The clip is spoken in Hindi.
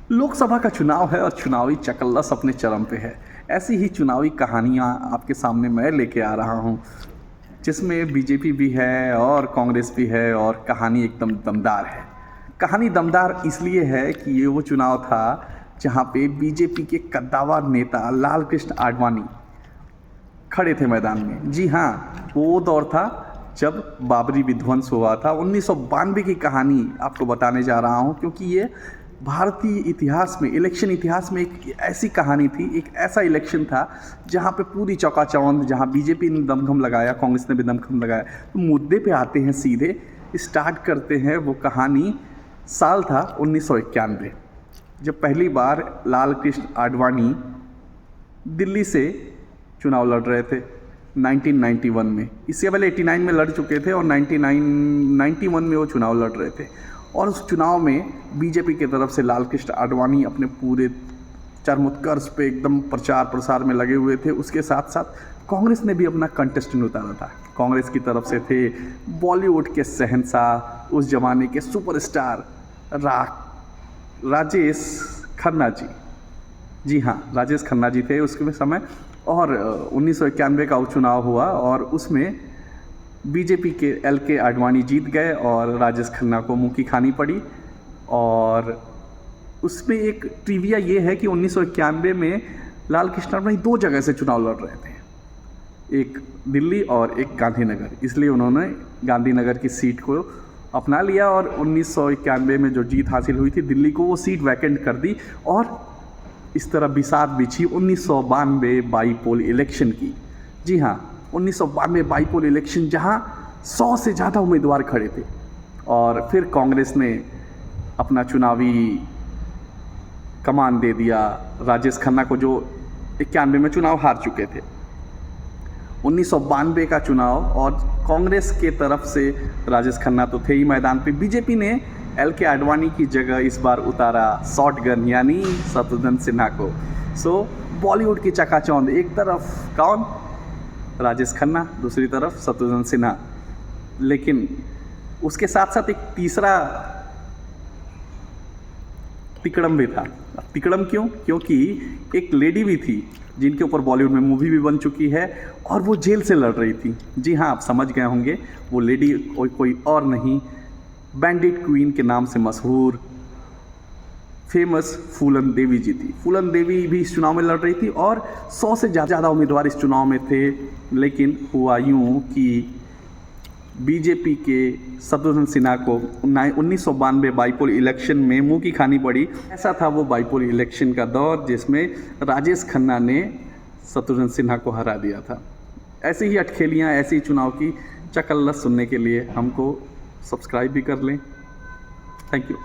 लोकसभा का चुनाव है और चुनावी चकल्लस अपने चरम पे है। ऐसी ही चुनावी कहानियाँ आपके सामने मैं लेके आ रहा हूँ, जिसमें बीजेपी भी है और कांग्रेस भी है और कहानी एकदम दमदार है। कहानी दमदार इसलिए है कि ये वो चुनाव था जहाँ पे बीजेपी के कद्दावर नेता लाल कृष्ण आडवाणी खड़े थे मैदान में। जी हाँ, वो दौर था जब बाबरी विध्वंस हुआ था। 1992 की कहानी आपको बताने जा रहा हूँ, क्योंकि ये भारतीय इतिहास में, इलेक्शन इतिहास में एक ऐसी कहानी थी, एक ऐसा इलेक्शन था जहाँ पे पूरी चौकाचौंध, जहाँ बीजेपी ने दमखम लगाया, कांग्रेस ने भी दमखम लगाया। तो मुद्दे पे आते हैं, सीधे स्टार्ट करते हैं। वो कहानी, साल था 1991, जब पहली बार लाल कृष्ण आडवाणी दिल्ली से चुनाव लड़ रहे थे 1991 में। इससे पहले 89 में लड़ चुके थे और 91 में वो चुनाव लड़ रहे थे। और उस चुनाव में बीजेपी की तरफ से लाल कृष्ण आडवाणी अपने पूरे चरमोत्कर्ष पे एकदम प्रचार प्रसार में लगे हुए थे। उसके साथ साथ कांग्रेस ने भी अपना कंटेस्टेंट उतारा था। कांग्रेस की तरफ से थे बॉलीवुड के शहंशाह, उस जमाने के सुपरस्टार राजेश खन्ना जी। जी हाँ, राजेश खन्ना जी थे उसके समय। और 1991 का चुनाव हुआ और उसमें बीजेपी के LK आडवाणी जीत गए और राजेश खन्ना को मुंह की खानी पड़ी। और उसमें एक ट्रिविया ये है कि 1991 में लाल कृष्ण आडवाणी 2 जगह से चुनाव लड़ रहे थे, एक दिल्ली और एक गांधीनगर। इसलिए उन्होंने गांधीनगर की सीट को अपना लिया और 1991 में जो जीत हासिल हुई थी दिल्ली को, वो सीट वैकेंट कर दी। और इस तरह बिसात बिछी 1992 बाईपोल इलेक्शन की। जी हाँ, 1992 बाईपोल इलेक्शन, जहाँ 100 से ज़्यादा उम्मीदवार खड़े थे। और फिर कांग्रेस ने अपना चुनावी कमान दे दिया राजेश खन्ना को, जो 91 में चुनाव हार चुके थे। 1992 का चुनाव, और कांग्रेस के तरफ से राजेश खन्ना तो थे ही मैदान पे। बीजेपी ने LK आडवाणी की जगह इस बार उतारा शॉटगन यानी शत्रुघ्न सिन्हा को। सो बॉलीवुड की चकाचौंध, एक तरफ कौन, राजेश खन्ना, दूसरी तरफ शत्रुघ्न सिन्हा। लेकिन उसके साथ साथ एक तीसरा तिकड़म भी था। तिकड़म क्यों? क्योंकि एक लेडी भी थी जिनके ऊपर बॉलीवुड में मूवी भी बन चुकी है और वो जेल से लड़ रही थी। जी हाँ, आप समझ गए होंगे, वो लेडी कोई और नहीं, बैंडिट क्वीन के नाम से मशहूर फेमस फूलन देवी जी थी। फूलन देवी भी इस चुनाव में लड़ रही थी और 100 से ज़्यादा उम्मीदवार इस चुनाव में थे। लेकिन हुआ यूँ कि बीजेपी के शत्रुघ्न सिन्हा को 1992 बाईपोल इलेक्शन में मुंह की खानी पड़ी। ऐसा था वो बाईपोल इलेक्शन का दौर, जिसमें राजेश खन्ना ने शत्रुघ्न सिन्हा को हरा दिया था। ऐसी ही अटखेलियाँ, ऐसी चुनाव की चकल्लस सुनने के लिए हमको सब्सक्राइब भी कर लें। Thank you.